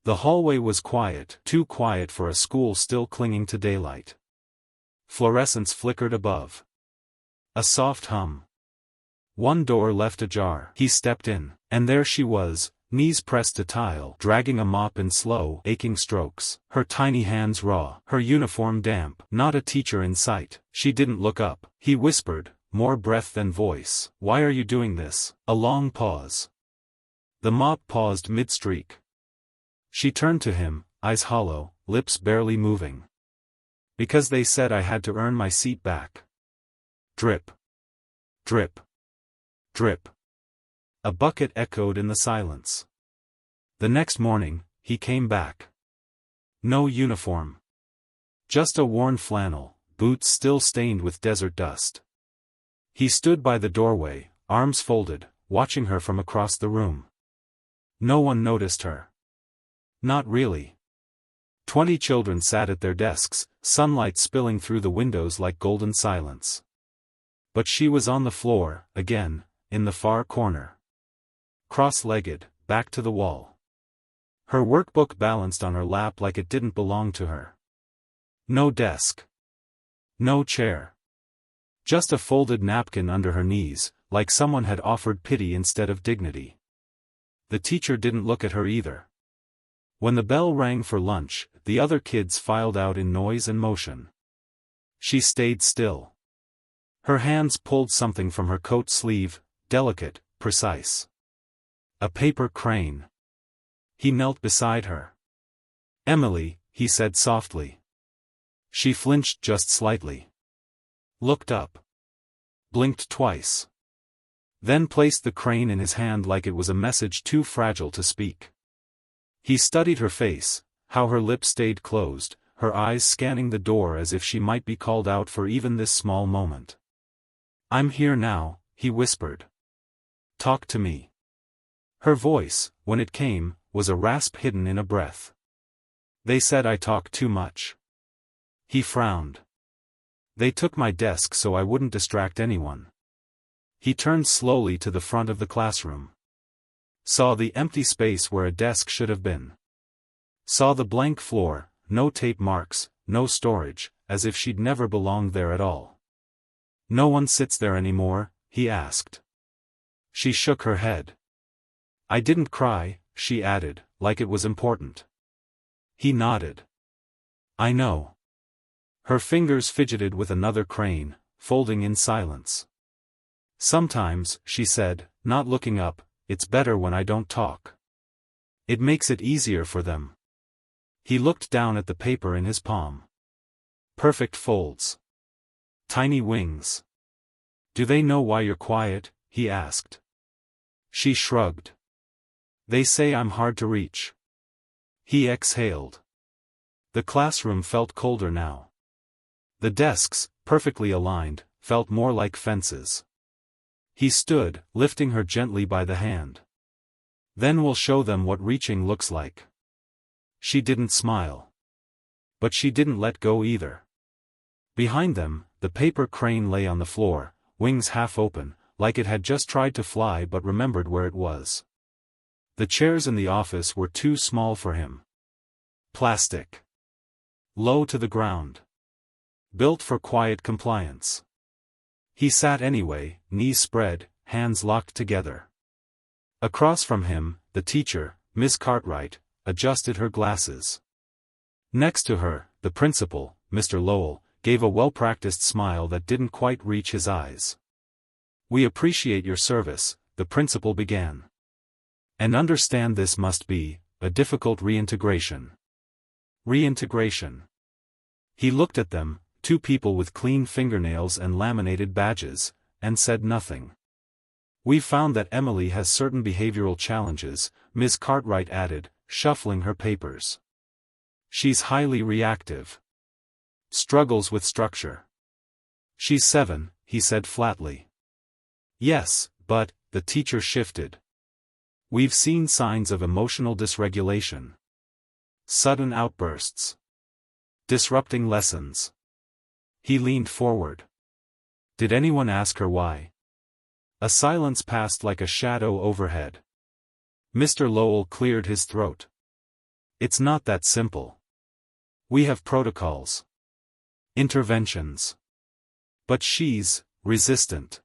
The hallway was quiet, too quiet for a school still clinging to daylight. Fluorescents flickered above. A soft hum. One door left ajar. He stepped in, and there she was, knees pressed to tile, dragging a mop in slow, aching strokes, her tiny hands raw, her uniform damp. Not a teacher in sight. She didn't look up. He whispered, more breath than voice. "Why are you doing this?" A long pause. The mop paused mid-streak. She turned to him, eyes hollow, lips barely moving. "Because they said I had to earn my seat back." Drip. Drip. Drip. A bucket echoed in the silence. The next morning, he came back. No uniform. Just a worn flannel, boots still stained with desert dust. He stood by the doorway, arms folded, watching her from across the room. No one noticed her. Not really. 20 children sat at their desks, sunlight spilling through the windows like golden silence. But she was on the floor, again, in the far corner. Cross-legged, back to the wall. Her workbook balanced on her lap like it didn't belong to her. No desk. No chair. Just a folded napkin under her knees, like someone had offered pity instead of dignity. The teacher didn't look at her either. When the bell rang for lunch, the other kids filed out in noise and motion. She stayed still. Her hands pulled something from her coat sleeve, delicate, precise. A paper crane. He knelt beside her. "Emily," he said softly. She flinched just slightly. Looked up. Blinked twice. Then placed the crane in his hand like it was a message too fragile to speak. He studied her face, how her lips stayed closed, her eyes scanning the door as if she might be called out for even this small moment. "I'm here now," he whispered. "Talk to me." Her voice, when it came, was a rasp hidden in a breath. "They said I talk too much." He frowned. "They took my desk so I wouldn't distract anyone." He turned slowly to the front of the classroom. Saw the empty space where a desk should have been. Saw the blank floor, no tape marks, no storage, as if she'd never belonged there at all. "No one sits there anymore?" he asked. She shook her head. "I didn't cry," she added, like it was important. He nodded. "I know." Her fingers fidgeted with another crane, folding in silence. "Sometimes," she said, not looking up, "it's better when I don't talk. It makes it easier for them." He looked down at the paper in his palm. Perfect folds. Tiny wings. "Do they know why you're quiet?" he asked. She shrugged. "They say I'm hard to reach." He exhaled. The classroom felt colder now. The desks, perfectly aligned, felt more like fences. He stood, lifting her gently by the hand. "Then we'll show them what reaching looks like." She didn't smile. But she didn't let go either. Behind them, the paper crane lay on the floor, wings half open, like it had just tried to fly but remembered where it was. The chairs in the office were too small for him. Plastic. Low to the ground. Built for quiet compliance. He sat anyway, knees spread, hands locked together. Across from him, the teacher, Miss Cartwright, adjusted her glasses. Next to her, the principal, Mr. Lowell, gave a well-practiced smile that didn't quite reach his eyes. "We appreciate your service," the principal began. "And understand this must be a difficult reintegration." Reintegration. He looked at them, two people with clean fingernails and laminated badges, and said nothing. "We've found that Emily has certain behavioral challenges," Ms. Cartwright added, shuffling her papers. "She's highly reactive. Struggles with structure." "She's 7, he said flatly. "Yes, but," the teacher shifted. "We've seen signs of emotional dysregulation. Sudden outbursts. Disrupting lessons." He leaned forward. "Did anyone ask her why?" A silence passed like a shadow overhead. Mr. Lowell cleared his throat. It's not that simple. We have protocols. Interventions. But she's resistant.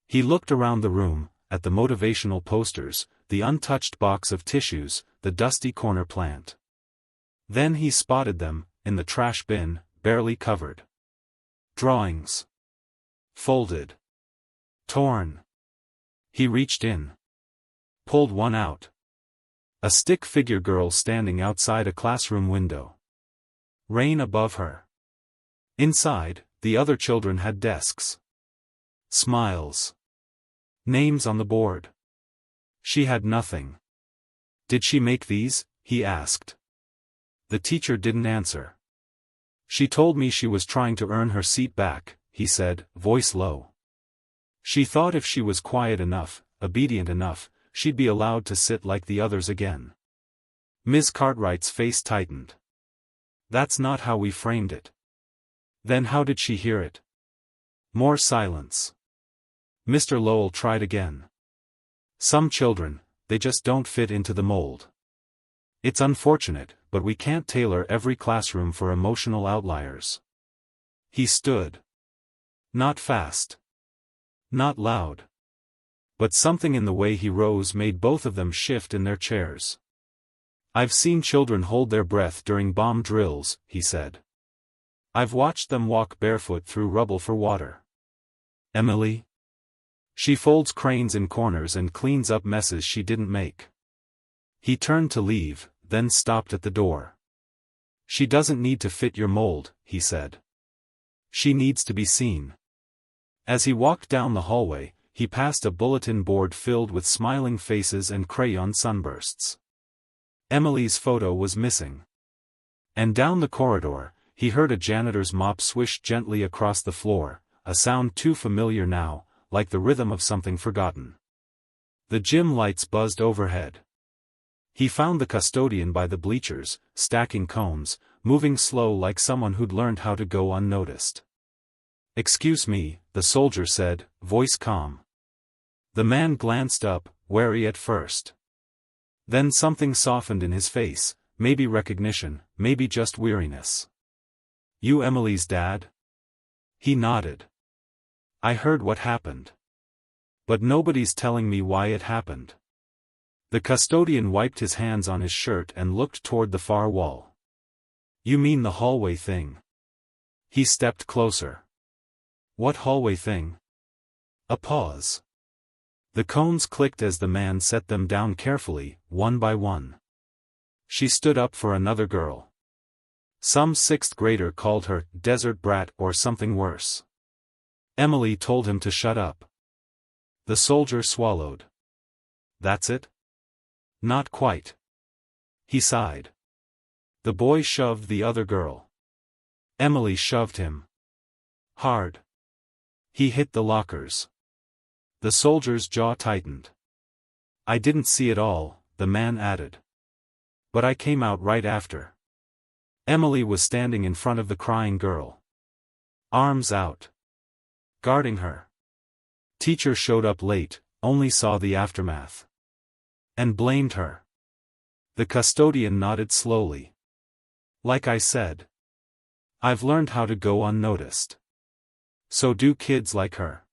He looked around the room, at the motivational posters, the untouched box of tissues, the dusty corner plant. Then he spotted them, in the trash bin, barely covered. Drawings. Folded. Torn. He reached in. Pulled one out. A stick figure girl standing outside a classroom window. Rain above her. Inside, the other children had desks. Smiles. Names on the board. She had nothing. Did she make these? He asked. The teacher didn't answer. She told me she was trying to earn her seat back, he said, voice low. She thought if she was quiet enough, obedient enough, she'd be allowed to sit like the others again. Ms. Cartwright's face tightened. That's not how we framed it. Then how did she hear it? More silence. Mr. Lowell tried again. Some children, they just don't fit into the mold. It's unfortunate, but we can't tailor every classroom for emotional outliers. He stood. Not fast. Not loud. But something in the way he rose made both of them shift in their chairs. I've seen children hold their breath during bomb drills, he said. I've watched them walk barefoot through rubble for water. Emily? She folds cranes in corners and cleans up messes she didn't make. He turned to leave, then stopped at the door. She doesn't need to fit your mold, he said. She needs to be seen. As he walked down the hallway, he passed a bulletin board filled with smiling faces and crayon sunbursts. Emily's photo was missing. And down the corridor, he heard a janitor's mop swish gently across the floor, a sound too familiar now, like the rhythm of something forgotten. The gym lights buzzed overhead. He found the custodian by the bleachers, stacking cones, moving slow like someone who'd learned how to go unnoticed. Excuse me, the soldier said, voice calm. The man glanced up, wary at first. Then something softened in his face, maybe recognition, maybe just weariness. You Emily's dad? He nodded. I heard what happened. But nobody's telling me why it happened. The custodian wiped his hands on his shirt and looked toward the far wall. You mean the hallway thing? He stepped closer. What hallway thing? A pause. The cones clicked as the man set them down carefully, one by one. She stood up for another girl. Some sixth grader called her desert brat or something worse. Emily told him to shut up. The soldier swallowed. That's it? Not quite. He sighed. The boy shoved the other girl. Emily shoved him. Hard. He hit the lockers. The soldier's jaw tightened. I didn't see it all, the man added. But I came out right after. Emily was standing in front of the crying girl. Arms out. Guarding her. Teacher showed up late, only saw the aftermath. And blamed her. The custodian nodded slowly. Like I said. I've learned how to go unnoticed. So do kids like her.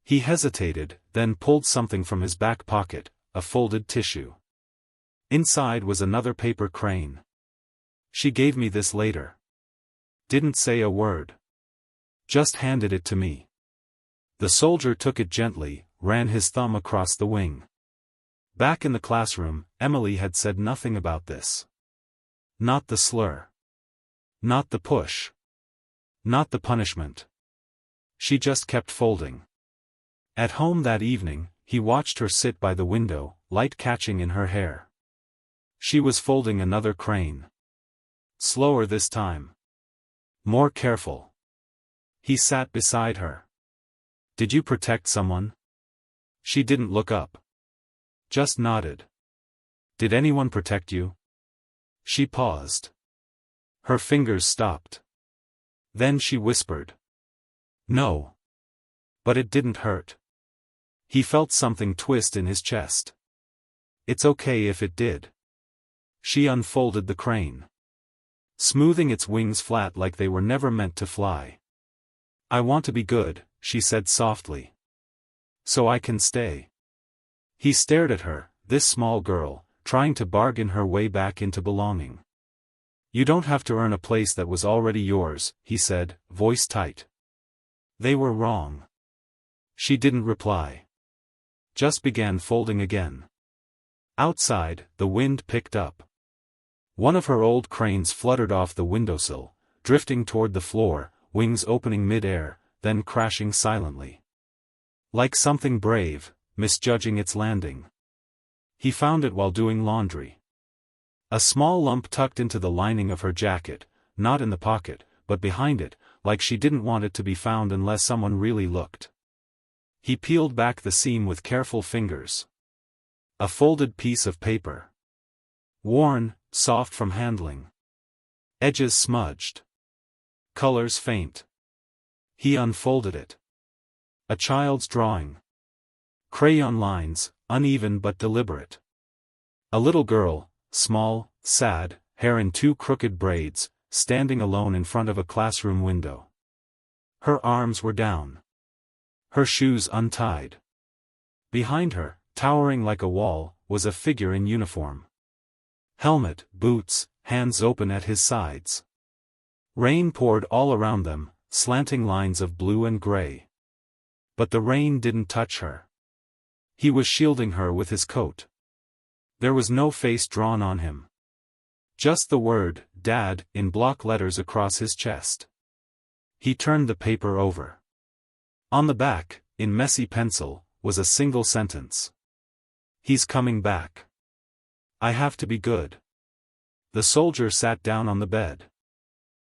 He hesitated, then pulled something from his back pocket, a folded tissue. Inside was another paper crane. She gave me this later. Didn't say a word. Just handed it to me. The soldier took it gently, ran his thumb across the wing. Back in the classroom, Emily had said nothing about this. Not the slur. Not the push. Not the punishment. She just kept folding. At home that evening, he watched her sit by the window, light catching in her hair. She was folding another crane. Slower this time. More careful. He sat beside her. Did you protect someone? She didn't look up. Just nodded. Did anyone protect you? She paused. Her fingers stopped. Then she whispered. No. But it didn't hurt. He felt something twist in his chest. It's okay if it did. She unfolded the crane, smoothing its wings flat like they were never meant to fly. "I want to be good," she said softly. "So I can stay." He stared at her, this small girl, trying to bargain her way back into belonging. "You don't have to earn a place that was already yours," he said, voice tight. They were wrong. She didn't reply. Just began folding again. Outside, the wind picked up. One of her old cranes fluttered off the windowsill, drifting toward the floor, wings opening mid-air, then crashing silently. Like something brave, misjudging its landing. He found it while doing laundry. A small lump tucked into the lining of her jacket, not in the pocket, but behind it, like she didn't want it to be found unless someone really looked. He peeled back the seam with careful fingers. A folded piece of paper. Worn, soft from handling. Edges smudged. Colors faint. He unfolded it. A child's drawing. Crayon lines, uneven but deliberate. A little girl, small, sad, hair in two crooked braids, standing alone in front of a classroom window. Her arms were down. Her shoes untied. Behind her, towering like a wall, was a figure in uniform. Helmet, boots, hands open at his sides. Rain poured all around them, slanting lines of blue and gray. But the rain didn't touch her. He was shielding her with his coat. There was no face drawn on him. Just the word, "Dad," in block letters across his chest. He turned the paper over. On the back, in messy pencil, was a single sentence. "He's coming back. I have to be good." The soldier sat down on the bed.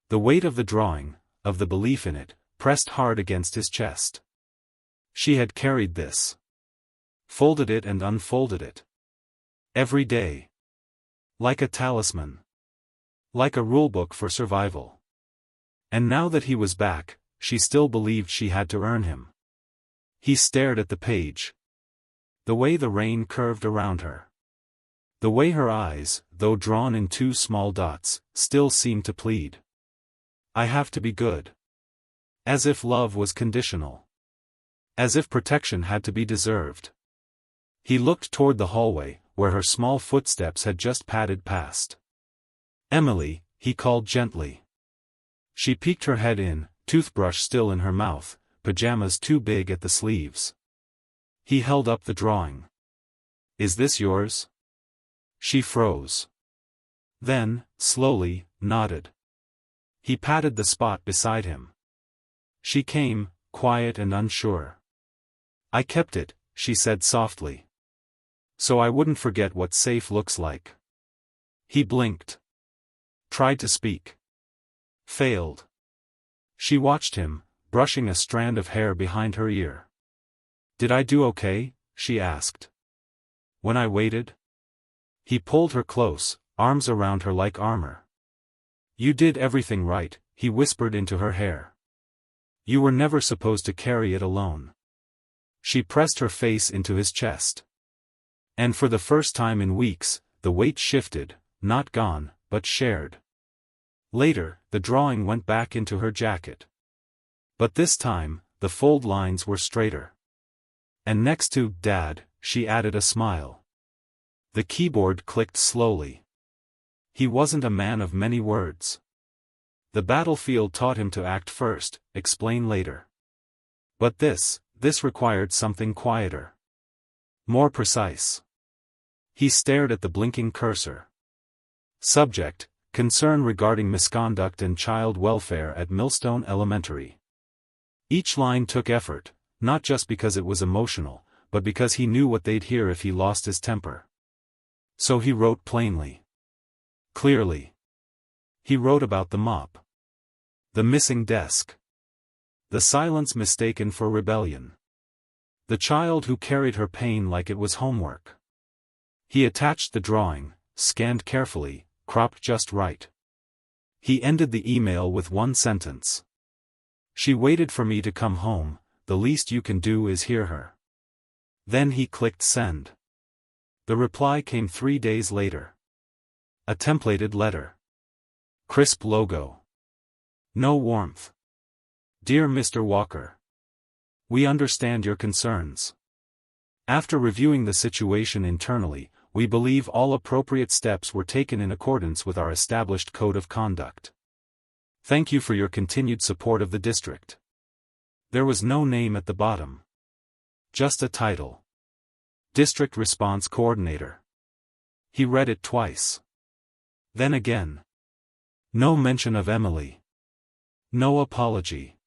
The weight of the drawing, of the belief in it, pressed hard against his chest. She had carried this. Folded it and unfolded it. Every day. Like a talisman. Like a rulebook for survival. And now that he was back, she still believed she had to earn him. He stared at the page. The way the rain curved around her. The way her eyes, though drawn in two small dots, still seemed to plead. "I have to be good." As if love was conditional. As if protection had to be deserved. He looked toward the hallway, where her small footsteps had just padded past. "Emily," he called gently. She peeked her head in, toothbrush still in her mouth, pajamas too big at the sleeves. He held up the drawing. "Is this yours?" She froze. Then, slowly, nodded. He patted the spot beside him. She came, quiet and unsure. "I kept it," she said softly. "So I wouldn't forget what safe looks like." He blinked. Tried to speak. Failed. She watched him, brushing a strand of hair behind her ear. "Did I do okay?" she asked. "When I waited?" He pulled her close, arms around her like armor. "You did everything right," he whispered into her hair. "You were never supposed to carry it alone." She pressed her face into his chest. And for the first time in weeks, the weight shifted, not gone, but shared. Later, the drawing went back into her jacket. But this time, the fold lines were straighter. And next to "Dad," she added a smile. The keyboard clicked slowly. He wasn't a man of many words. The battlefield taught him to act first, explain later. But this required something quieter. More precise. He stared at the blinking cursor. Subject: concern regarding misconduct and child welfare at Millstone Elementary. Each line took effort, not just because it was emotional, but because he knew what they'd hear if he lost his temper. So he wrote plainly. Clearly. He wrote about the mop. The missing desk. The silence mistaken for rebellion. The child who carried her pain like it was homework. He attached the drawing, scanned carefully, cropped just right. He ended the email with one sentence. "She waited for me to come home, the least you can do is hear her." Then he clicked send. The reply came 3 days later. A templated letter. Crisp logo. No warmth. Dear Mr. Walker. We understand your concerns. After reviewing the situation internally, we believe all appropriate steps were taken in accordance with our established code of conduct. Thank you for your continued support of the district. There was no name at the bottom. Just a title. District Response Coordinator. He read it twice. Then again. No mention of Emily. No apology.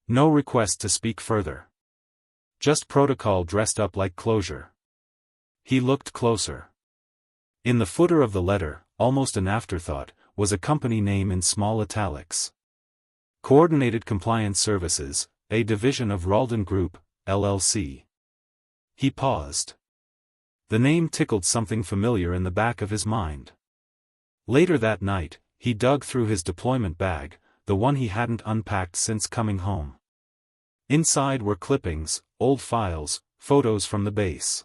No request to speak further. Just protocol dressed up like closure. He looked closer. In the footer of the letter, almost an afterthought, was a company name in small italics. Coordinated Compliance Services, a division of Ralden Group, LLC. He paused. The name tickled something familiar in the back of his mind. Later that night, he dug through his deployment bag, the one he hadn't unpacked since coming home. Inside were clippings, old files, photos from the base.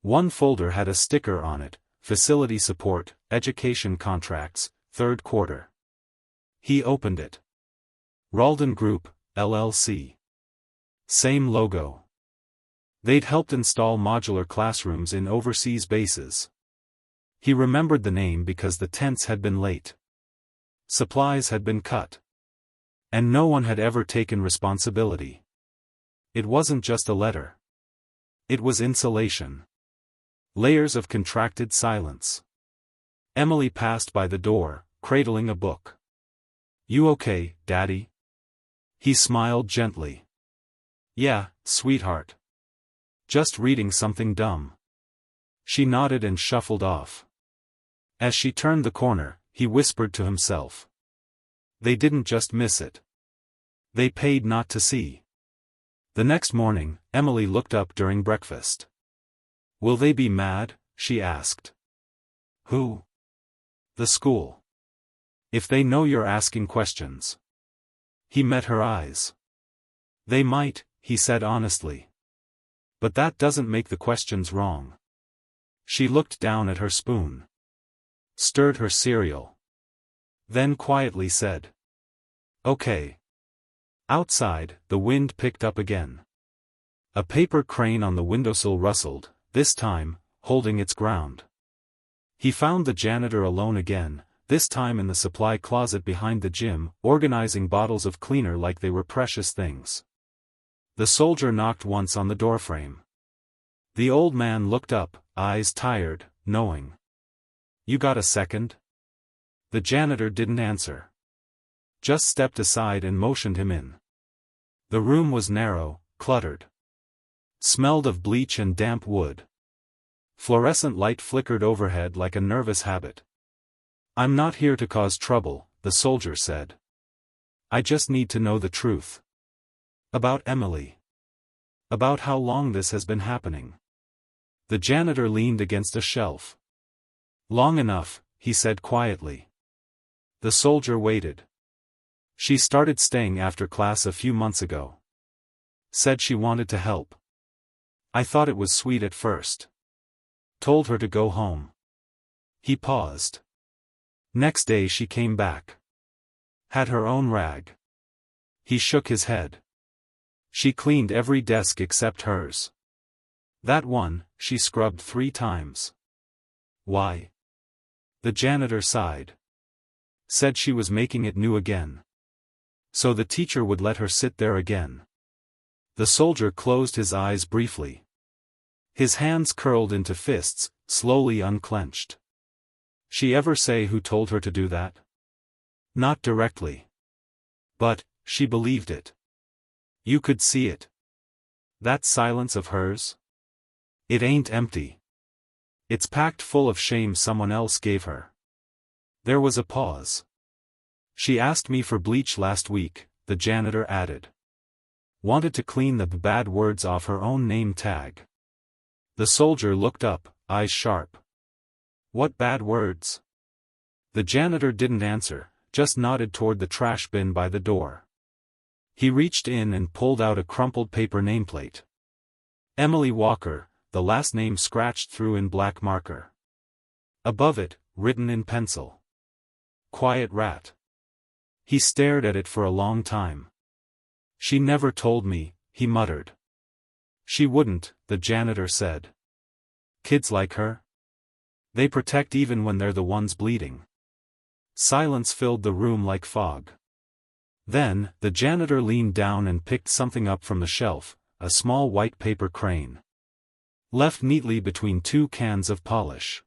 One folder had a sticker on it, Facility Support, Education Contracts, 3rd Quarter. He opened it. Ralden Group, LLC. Same logo. They'd helped install modular classrooms in overseas bases. He remembered the name because the tents had been late. Supplies had been cut. And no one had ever taken responsibility. It wasn't just a letter. It was insulation. Layers of contracted silence. Emily passed by the door, cradling a book. You okay, Daddy? He smiled gently. Yeah, sweetheart. Just reading something dumb. She nodded and shuffled off. As she turned the corner, he whispered to himself. They didn't just miss it. They paid not to see. The next morning, Emily looked up during breakfast. Will they be mad? She asked. Who? The school. If they know you're asking questions. He met her eyes. They might, he said honestly. But that doesn't make the questions wrong. She looked down at her spoon. Stirred her cereal. Then quietly said. Okay. Outside, the wind picked up again. A paper crane on the windowsill rustled, this time, holding its ground. He found the janitor alone again, this time in the supply closet behind the gym, organizing bottles of cleaner like they were precious things. The soldier knocked once on the doorframe. The old man looked up, eyes tired, knowing. You got a second? The janitor didn't answer. Just stepped aside and motioned him in. The room was narrow, cluttered. Smelled of bleach and damp wood. Fluorescent light flickered overhead like a nervous habit. I'm not here to cause trouble, the soldier said. I just need to know the truth. About Emily. About how long this has been happening. The janitor leaned against a shelf. Long enough, he said quietly. The soldier waited. She started staying after class a few months ago. Said she wanted to help. I thought it was sweet at first. Told her to go home. He paused. Next day she came back. Had her own rag. He shook his head. She cleaned every desk except hers. That one, she scrubbed 3 times. Why? The janitor sighed. Said she was making it new again. So the teacher would let her sit there again. The soldier closed his eyes briefly. His hands curled into fists, slowly unclenched. She ever say who told her to do that? Not directly. But, she believed it. You could see it. That silence of hers? It ain't empty. It's packed full of shame someone else gave her. There was a pause. She asked me for bleach last week, the janitor added. Wanted to clean the bad words off her own name tag. The soldier looked up, eyes sharp. What bad words? The janitor didn't answer, just nodded toward the trash bin by the door. He reached in and pulled out a crumpled paper nameplate. Emily Walker, the last name scratched through in black marker. Above it, written in pencil. Quiet rat. He stared at it for a long time. She never told me, he muttered. She wouldn't, the janitor said. Kids like her? They protect even when they're the ones bleeding. Silence filled the room like fog. Then, the janitor leaned down and picked something up from the shelf, a small white paper crane. Left neatly between two cans of polish.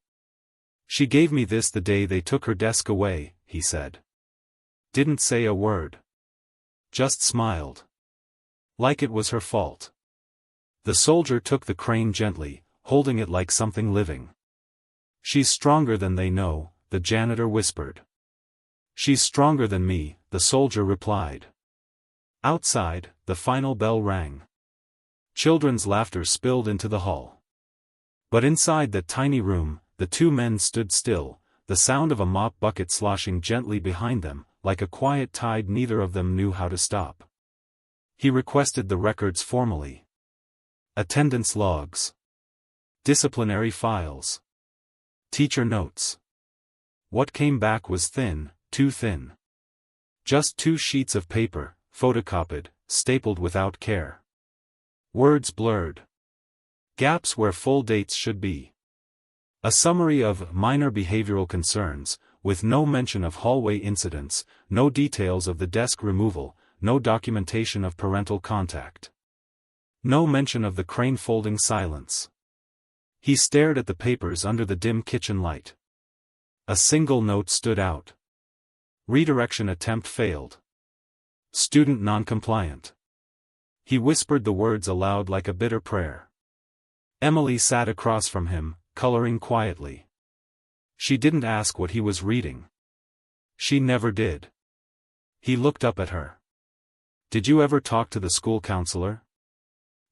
She gave me this the day they took her desk away, he said. Didn't say a word. Just smiled. Like it was her fault. The soldier took the crane gently, holding it like something living. She's stronger than they know, the janitor whispered. She's stronger than me, the soldier replied. Outside, the final bell rang. Children's laughter spilled into the hall. But inside that tiny room, the two men stood still, the sound of a mop bucket sloshing gently behind them, like a quiet tide neither of them knew how to stop. He requested the records formally. Attendance logs. Disciplinary files. Teacher notes. What came back was thin, too thin. Just 2 sheets of paper, photocopied, stapled without care. Words blurred. Gaps where full dates should be. A summary of minor behavioral concerns, with no mention of hallway incidents, no details of the desk removal, no documentation of parental contact. No mention of the crane folding silence. He stared at the papers under the dim kitchen light. A single note stood out. Redirection attempt failed. Student non-compliant. He whispered the words aloud like a bitter prayer. Emily sat across from him, coloring quietly. She didn't ask what he was reading. She never did. He looked up at her. Did you ever talk to the school counselor?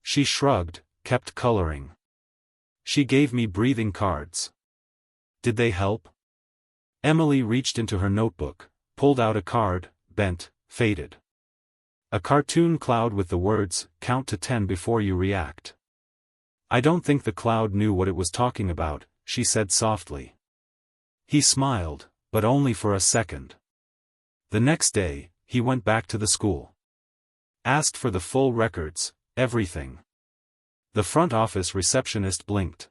She shrugged, kept coloring. She gave me breathing cards. Did they help? Emily reached into her notebook, pulled out a card, bent, faded. A cartoon cloud with the words, "Count to 10 before you react." I don't think the cloud knew what it was talking about, she said softly. He smiled, but only for a second. The next day, he went back to the school. Asked for the full records, everything. The front office receptionist blinked.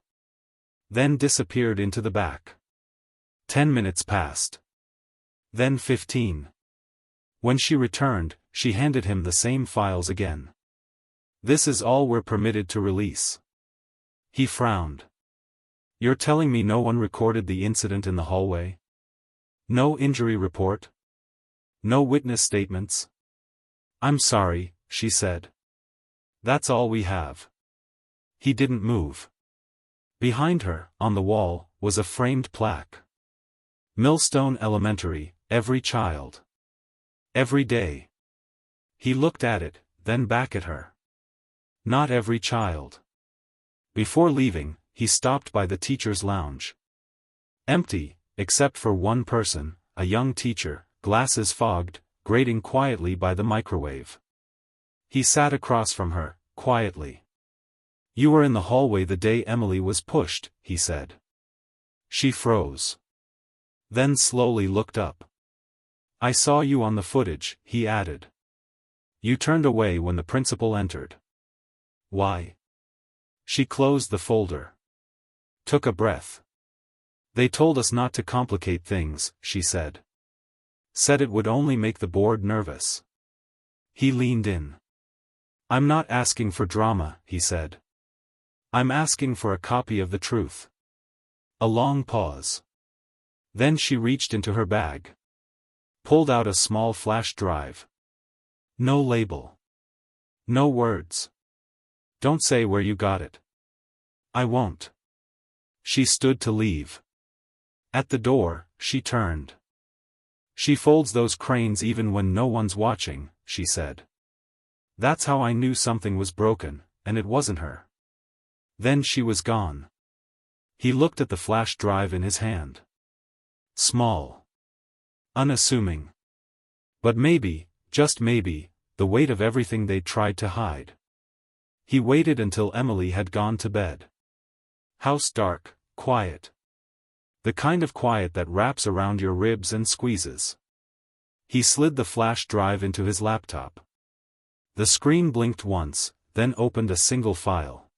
Then disappeared into the back. 10 minutes passed. Then 15. When she returned, she handed him the same files again. This is all we're permitted to release. He frowned. You're telling me no one recorded the incident in the hallway? No injury report? No witness statements? I'm sorry, she said. That's all we have. He didn't move. Behind her, on the wall, was a framed plaque. Millstone Elementary, every child. Every day. He looked at it, then back at her. Not every child. Before leaving, he stopped by the teacher's lounge. Empty, except for one person, a young teacher, glasses fogged, grating quietly by the microwave. He sat across from her, quietly. You were in the hallway the day Emily was pushed, he said. She froze. Then slowly looked up. I saw you on the footage, he added. You turned away when the principal entered. Why? She closed the folder. Took a breath. They told us not to complicate things, she said. Said it would only make the board nervous. He leaned in. I'm not asking for drama, he said. I'm asking for a copy of the truth. A long pause. Then she reached into her bag. Pulled out a small flash drive. No label. No words. Don't say where you got it. I won't. She stood to leave. At the door, she turned. She folds those cranes even when no one's watching, she said. That's how I knew something was broken, and it wasn't her. Then she was gone. He looked at the flash drive in his hand. Small. Unassuming. But maybe, just maybe, the weight of everything they'd tried to hide. He waited until Emily had gone to bed. House dark, quiet. The kind of quiet that wraps around your ribs and squeezes. He slid the flash drive into his laptop. The screen blinked once, then opened a single file.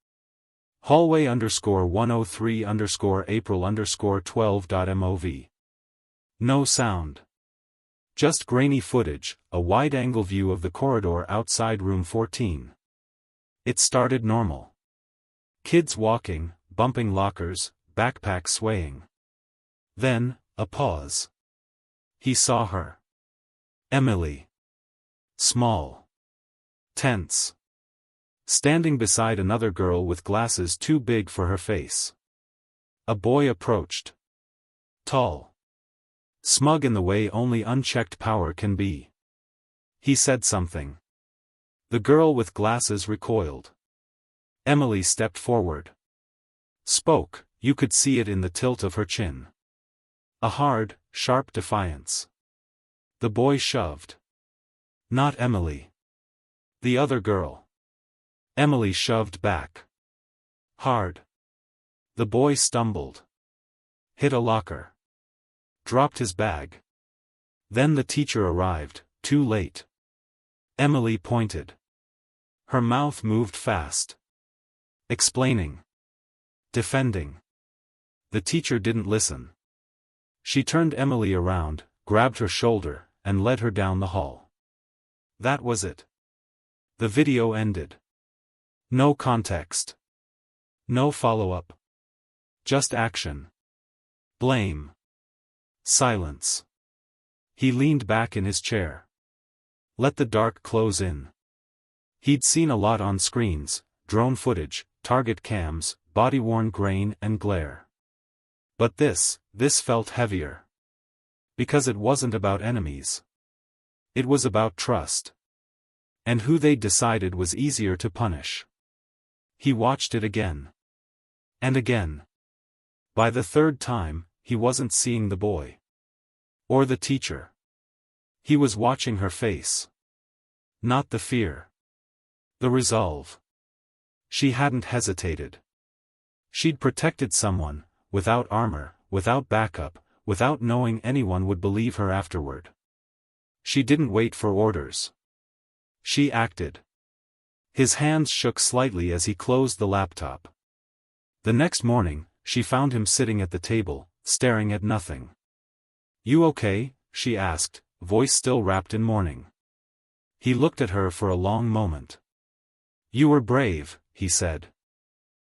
Hallway_103_April_12.mov. No sound. Just grainy footage, a wide-angle view of the corridor outside room 14. It started normal. Kids walking, bumping lockers, backpacks swaying. Then, a pause. He saw her. Emily. Small. Tense. Standing beside another girl with glasses too big for her face. A boy approached. Tall. Smug in the way only unchecked power can be. He said something. The girl with glasses recoiled. Emily stepped forward. Spoke, you could see it in the tilt of her chin. A hard, sharp defiance. The boy shoved. Not Emily. The other girl. Emily shoved back. Hard. The boy stumbled. Hit a locker. Dropped his bag. Then the teacher arrived, too late. Emily pointed. Her mouth moved fast. Explaining. Defending. The teacher didn't listen. She turned Emily around, grabbed her shoulder, and led her down the hall. That was it. The video ended. No context. No follow-up. Just action. Blame. Silence. He leaned back in his chair. Let the dark close in. He'd seen a lot on screens, drone footage, target cams, body-worn grain and glare. But this felt heavier. Because it wasn't about enemies. It was about trust. And who they decided was easier to punish. He watched it again. And again. By the third time, he wasn't seeing the boy. Or the teacher. He was watching her face. Not the fear. The resolve. She hadn't hesitated. She'd protected someone, without armor, without backup, without knowing anyone would believe her afterward. She didn't wait for orders. She acted. His hands shook slightly as he closed the laptop. The next morning, she found him sitting at the table, staring at nothing. You okay? She asked, voice still wrapped in mourning. He looked at her for a long moment. You were brave, he said.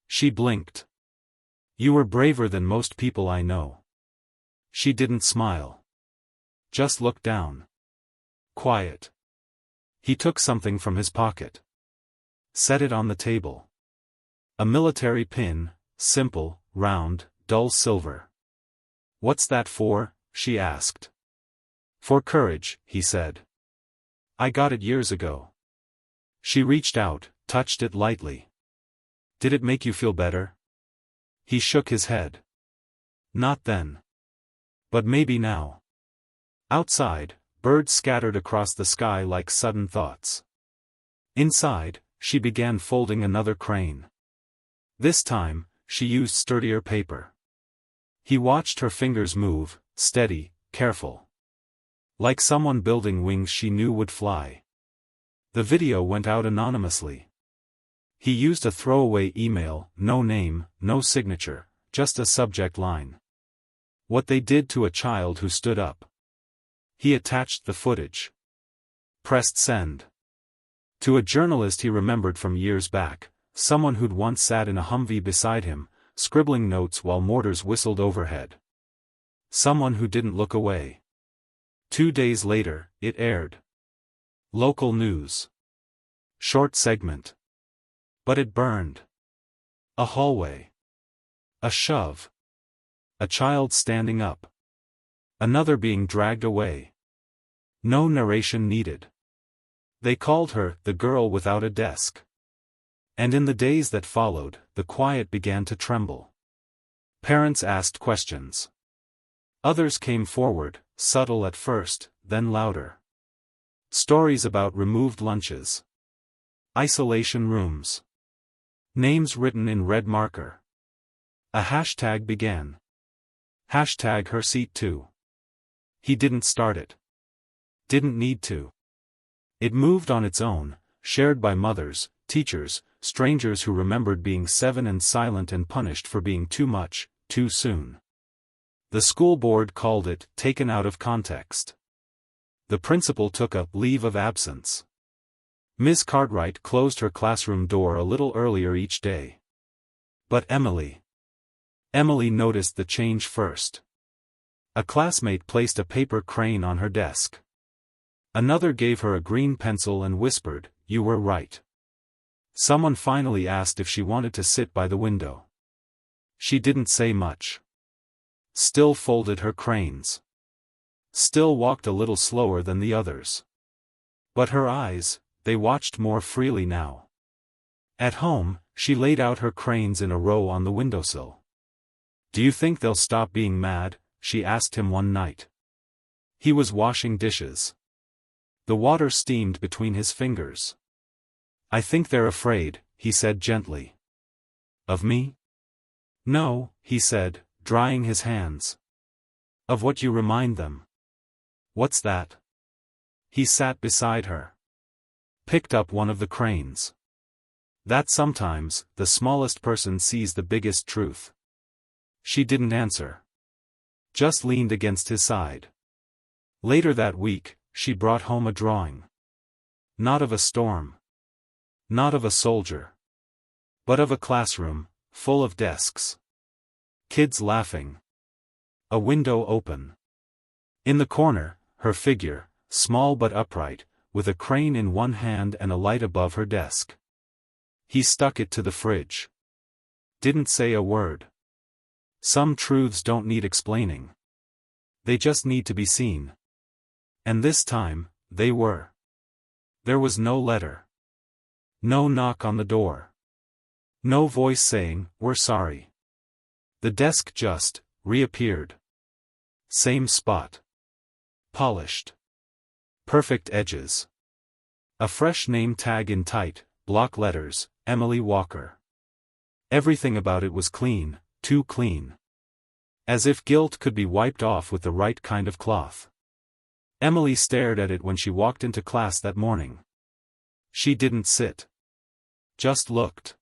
She blinked. You were braver than most people I know. She didn't smile. Just looked down. Quiet. He took something from his pocket. Set it on the table. A military pin, simple, round, dull silver. What's that for? She asked. For courage, he said. I got it years ago. She reached out, touched it lightly. Did it make you feel better? He shook his head. Not then. But maybe now. Outside, birds scattered across the sky like sudden thoughts. Inside, she began folding another crane. This time, she used sturdier paper. He watched her fingers move, steady, careful. Like someone building wings she knew would fly. The video went out anonymously. He used a throwaway email, no name, no signature, just a subject line. What they did to a child who stood up. He attached the footage. Pressed send. To a journalist he remembered from years back, someone who'd once sat in a Humvee beside him, scribbling notes while mortars whistled overhead. Someone who didn't look away. 2 days later, it aired. Local news. Short segment. But it burned. A hallway. A shove. A child standing up. Another being dragged away. No narration needed. They called her the girl without a desk. And in the days that followed, the quiet began to tremble. Parents asked questions. Others came forward, subtle at first, then louder. Stories about removed lunches. Isolation rooms. Names written in red marker. A hashtag began. Hashtag her seat too. He didn't start it. Didn't need to. It moved on its own, shared by mothers, teachers, strangers who remembered being 7 and silent and punished for being too much, too soon. The school board called it taken out of context. The principal took a leave of absence. Ms. Cartwright closed her classroom door a little earlier each day. But Emily noticed the change first. A classmate placed a paper crane on her desk. Another gave her a green pencil and whispered, "You were right." Someone finally asked if she wanted to sit by the window. She didn't say much. Still folded her cranes. Still walked a little slower than the others. But her eyes, they watched more freely now. At home, she laid out her cranes in a row on the windowsill. "Do you think they'll stop being mad?" she asked him one night. He was washing dishes. The water steamed between his fingers. "I think they're afraid," he said gently. "Of me?" "No," he said, drying his hands. "Of what you remind them." "What's that?" He sat beside her. Picked up one of the cranes. "That sometimes, the smallest person sees the biggest truth." She didn't answer. Just leaned against his side. Later that week, she brought home a drawing. Not of a storm. Not of a soldier. But of a classroom, full of desks. Kids laughing. A window open. In the corner, her figure, small but upright, with a crane in one hand and a light above her desk. He stuck it to the fridge. Didn't say a word. Some truths don't need explaining. They just need to be seen. And this time, they were. There was no letter. No knock on the door. No voice saying, "We're sorry." The desk just reappeared. Same spot. Polished. Perfect edges. A fresh name tag in tight, block letters, Emily Walker. Everything about it was clean, too clean. As if guilt could be wiped off with the right kind of cloth. Emily stared at it when she walked into class that morning. She didn't sit. Just looked.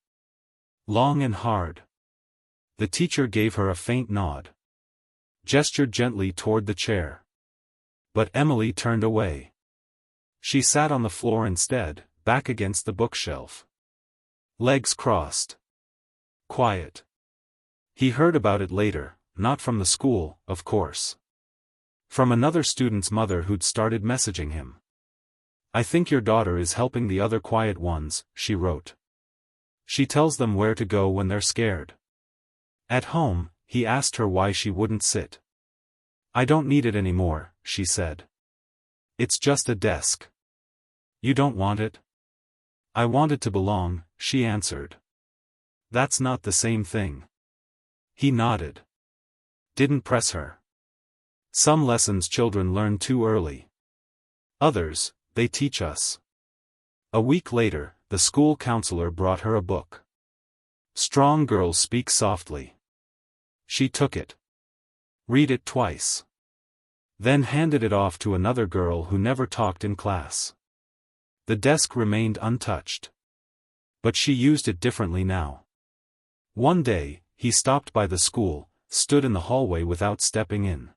Long and hard. The teacher gave her a faint nod. Gestured gently toward the chair. But Emily turned away. She sat on the floor instead, back against the bookshelf. Legs crossed. Quiet. He heard about it later, not from the school, of course. From another student's mother who'd started messaging him. "I think your daughter is helping the other quiet ones," she wrote. "She tells them where to go when they're scared." At home, he asked her why she wouldn't sit. "I don't need it anymore," she said. "It's just a desk." "You don't want it?" "I want it to belong," she answered. "That's not the same thing." He nodded. Didn't press her. Some lessons children learn too early. Others, they teach us. A week later, the school counselor brought her a book. Strong Girls Speak Softly. She took it. Read it twice. Then handed it off to another girl who never talked in class. The desk remained untouched. But she used it differently now. One day, he stopped by the school, stood in the hallway without stepping in.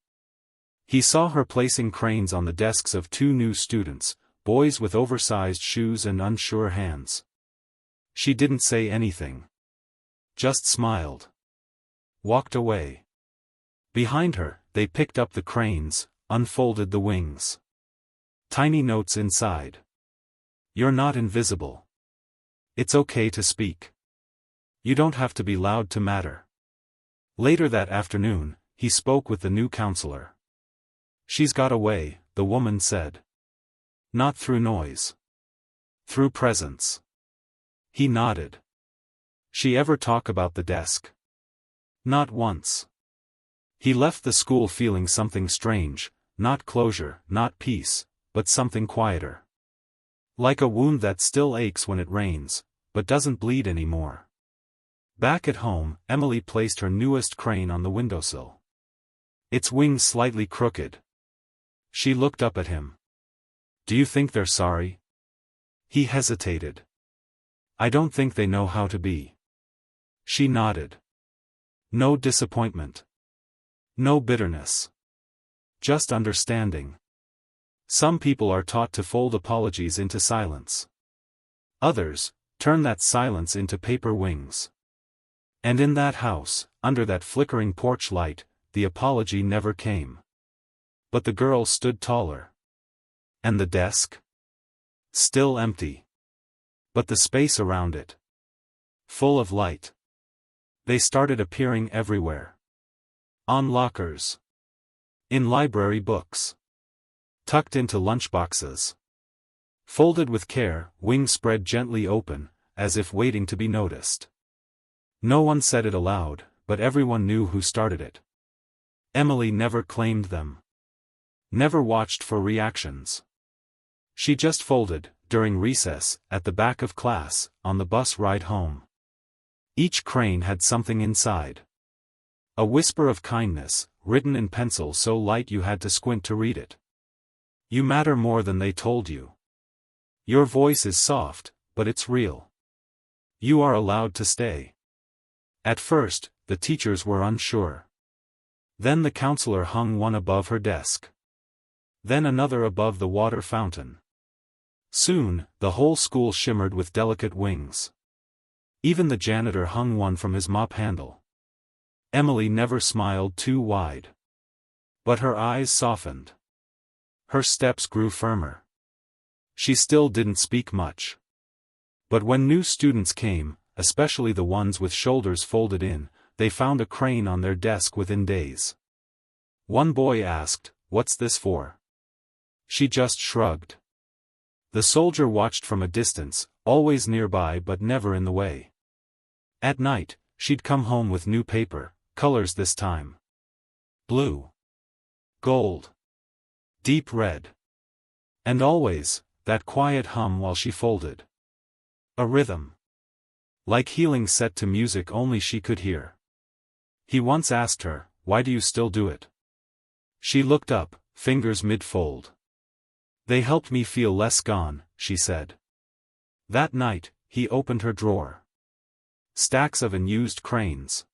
He saw her placing cranes on the desks of 2 new students, boys with oversized shoes and unsure hands. She didn't say anything. Just smiled. Walked away. Behind her, they picked up the cranes, unfolded the wings. Tiny notes inside. "You're not invisible. It's okay to speak. You don't have to be loud to matter." Later that afternoon, he spoke with the new counselor. "She's got away," the woman said. "Not through noise. Through presence." He nodded. "She ever talk about the desk?" "Not once." He left the school feeling something strange, not closure, not peace, but something quieter. Like a wound that still aches when it rains, but doesn't bleed anymore. Back at home, Emily placed her newest crane on the windowsill. its wings slightly crooked. She looked up at him. "Do you think they're sorry?" He hesitated. "I don't think they know how to be." She nodded. No disappointment. No bitterness. Just understanding. Some people are taught to fold apologies into silence. Others turn that silence into paper wings. And in that house, under that flickering porch light, the apology never came. But the girl stood taller. And the desk? Still empty. But the space around it? Full of light. They started appearing everywhere. On lockers. In library books. Tucked into lunchboxes. Folded with care, wings spread gently open, as if waiting to be noticed. No one said it aloud, but everyone knew who started it. Emily never claimed them. Never watched for reactions. She just folded, during recess, at the back of class, on the bus ride home. Each crane had something inside. A whisper of kindness, written in pencil so light you had to squint to read it. You matter more than they told you. Your voice is soft, but it's real. You are allowed to stay. At first, the teachers were unsure. Then the counselor hung one above her desk. Then another above the water fountain. Soon, the whole school shimmered with delicate wings. Even the janitor hung one from his mop handle. Emily never smiled too wide. But her eyes softened. Her steps grew firmer. She still didn't speak much. But when new students came, especially the ones with shoulders folded in, they found a crane on their desk within days. One boy asked, "What's this for?" She just shrugged. The soldier watched from a distance, always nearby but never in the way. At night, she'd come home with new paper, colors this time. Blue. Gold. Deep red. And always, that quiet hum while she folded. A rhythm. Like healing set to music only she could hear. He once asked her, "Why do you still do it?" She looked up, fingers mid-fold. "They helped me feel less gone," she said. That night, he opened her drawer. Stacks of unused cranes.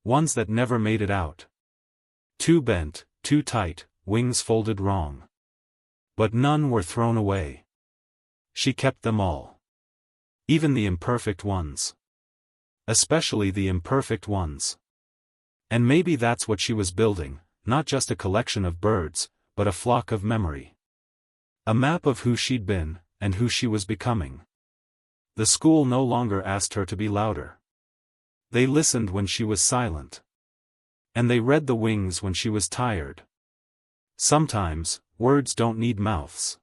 Ones that never made it out. Too bent, too tight, wings folded wrong. But none were thrown away. She kept them all. Even the imperfect ones. Especially the imperfect ones. And maybe that's what she was building, not just a collection of birds, but a flock of memory. A map of who she'd been, and who she was becoming. The school no longer asked her to be louder. They listened when she was silent. And they read the wings when she was tired. Sometimes, words don't need mouths.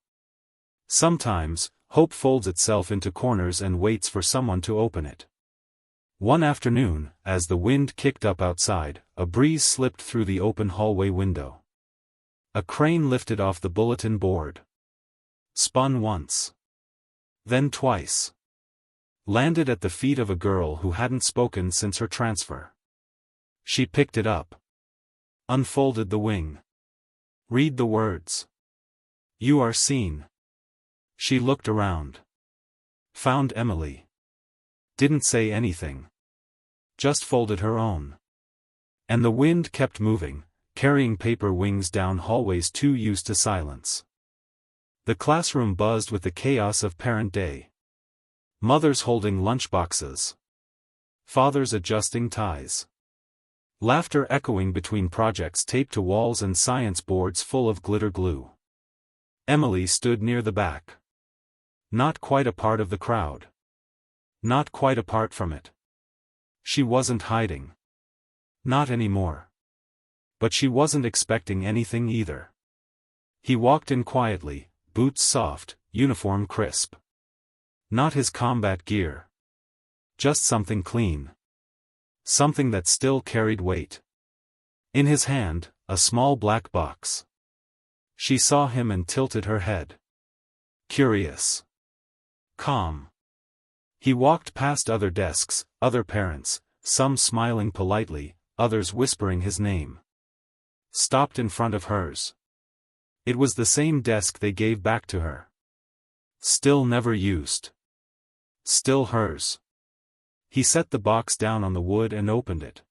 Sometimes, hope folds itself into corners and waits for someone to open it. One afternoon, as the wind kicked up outside, a breeze slipped through the open hallway window. A crane lifted off the bulletin board. Spun once. Then twice. Landed at the feet of a girl who hadn't spoken since her transfer. She picked it up. Unfolded the wing. Read the words. "You are seen." She looked around. Found Emily. Didn't say anything. Just folded her own. And the wind kept moving, carrying paper wings down hallways too used to silence. The classroom buzzed with the chaos of parent day. Mothers holding lunchboxes. Fathers adjusting ties. Laughter echoing between projects taped to walls and science boards full of glitter glue. Emily stood near the back. Not quite a part of the crowd. Not quite apart from it. She wasn't hiding. Not anymore. But she wasn't expecting anything either. He walked in quietly, boots soft, uniform crisp. Not his combat gear. Just something clean. Something that still carried weight. In his hand, a small black box. She saw him and tilted her head. Curious. Calm. He walked past other desks, other parents, some smiling politely, others whispering his name. stopped in front of hers. It was the same desk they gave back to her. Still never used. Still hers. He set the box down on the wood and opened it.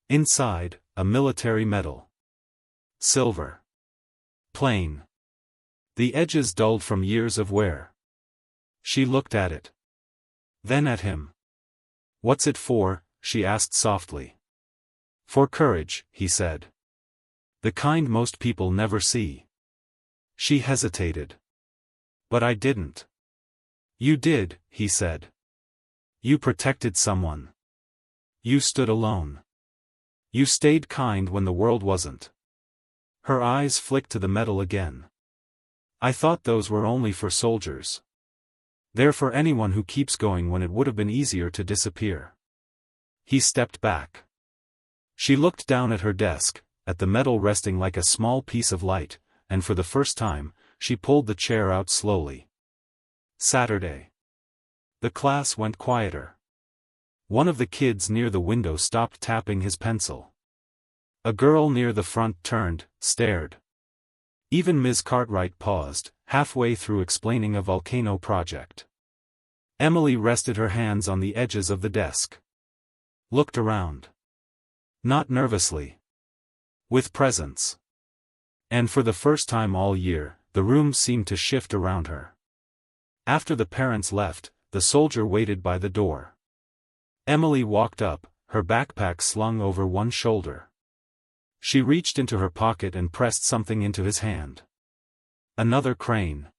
Inside, a military medal. Silver. Plain. The edges dulled from years of wear. She looked at it. Then at him. "What's it for?" she asked softly. "For courage," he said. "The kind most people never see." She hesitated. "But I didn't." "You did," he said. "You protected someone. You stood alone. You stayed kind when the world wasn't." Her eyes flicked to the medal again. "I thought those were only for soldiers. They're for anyone who keeps going when it would have been easier to disappear." He stepped back. She looked down at her desk, at the medal resting like a small piece of light, and for the first time, she pulled the chair out slowly. Saturday. The class went quieter. One of the kids near the window stopped tapping his pencil. A girl near the front turned, stared. Even Ms. Cartwright paused, halfway through explaining a volcano project. Emily rested her hands on the edges of the desk. Looked around. Not nervously. With presence. And for the first time all year, the room seemed to shift around her. After the parents left, the soldier waited by the door. Emily walked up, her backpack slung over one shoulder. She reached into her pocket and pressed something into his hand. Another crane.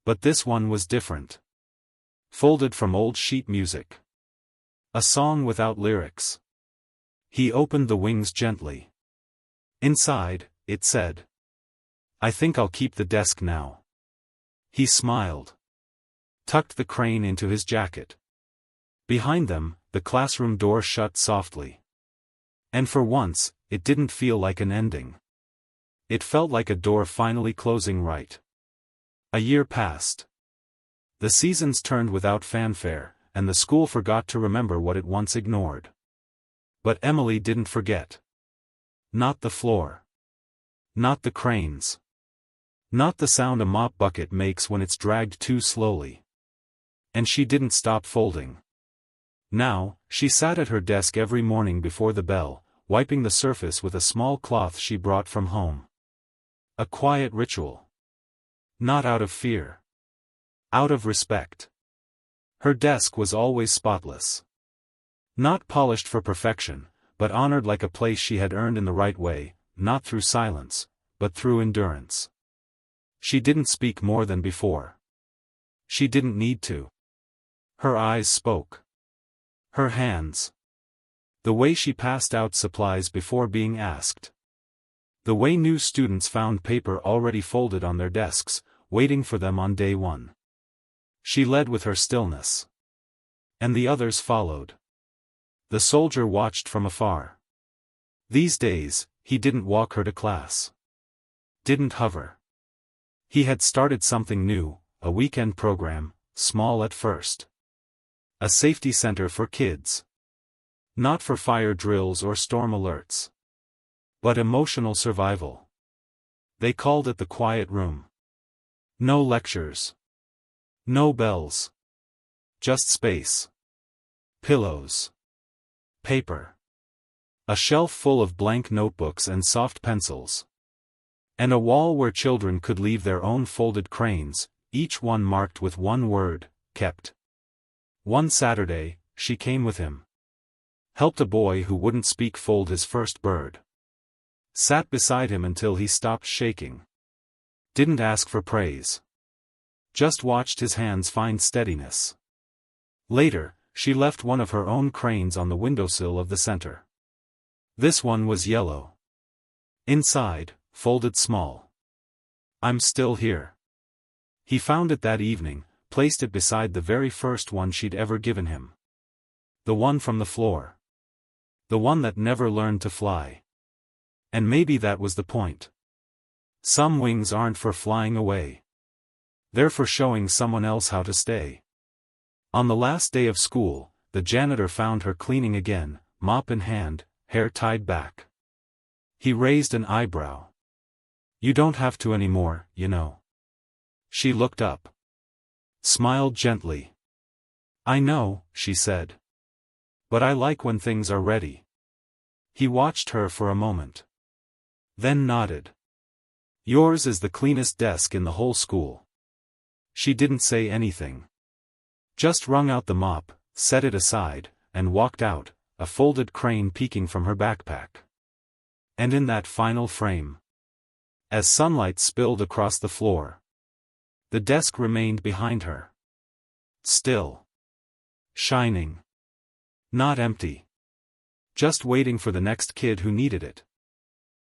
But this one was different. Folded from old sheet music. A song without lyrics. He opened the wings gently. Inside, it said, "I think I'll keep the desk now." He smiled. Tucked the crane into his jacket. Behind them, the classroom door shut softly. And for once, it didn't feel like an ending. It felt like a door finally closing right. A year passed. The seasons turned without fanfare, and the school forgot to remember what it once ignored. But Emily didn't forget. Not the floor. Not the cranes. Not the sound a mop bucket makes when it's dragged too slowly. And she didn't stop folding. Now, she sat at her desk every morning before the bell, wiping the surface with a small cloth she brought from home. A quiet ritual. Not out of fear. Out of respect. Her desk was always spotless. Not polished for perfection, but honored like a place she had earned in the right way, not through silence, but through endurance. She didn't speak more than before. She didn't need to. Her eyes spoke. Her hands. The way she passed out supplies before being asked. The way new students found paper already folded on their desks, waiting for them on day one. She led with her stillness. And the others followed. The soldier watched from afar. These days, he didn't walk her to class. Didn't hover. He had started something new, a weekend program, small at first. A safety center for kids. Not for fire drills or storm alerts. But emotional survival. They called it the quiet room. No lectures. No bells. Just space. Pillows. Paper. A shelf full of blank notebooks and soft pencils. And a wall where children could leave their own folded cranes, each one marked with one word, kept. One Saturday, she came with him. Helped a boy who wouldn't speak fold his first bird. Sat beside him until he stopped shaking. Didn't ask for praise. Just watched his hands find steadiness. Later, she left one of her own cranes on the windowsill of the center. This one was yellow. Inside, folded small. "I'm still here." He found it that evening, placed it beside the very first one she'd ever given him. The one from the floor. The one that never learned to fly. And maybe that was the point. Some wings aren't for flying away. They're for showing someone else how to stay. On the last day of school, the janitor found her cleaning again, mop in hand, hair tied back. He raised an eyebrow. You don't have to anymore, you know. She looked up. Smiled gently. I know, she said. But I like when things are ready. He watched her for a moment. Then nodded. Yours is the cleanest desk in the whole school. She didn't say anything. Just wrung out the mop, set it aside, and walked out, a folded crane peeking from her backpack. And in that final frame, as sunlight spilled across the floor, the desk remained behind her. Still. Shining. Not empty. Just waiting for the next kid who needed it.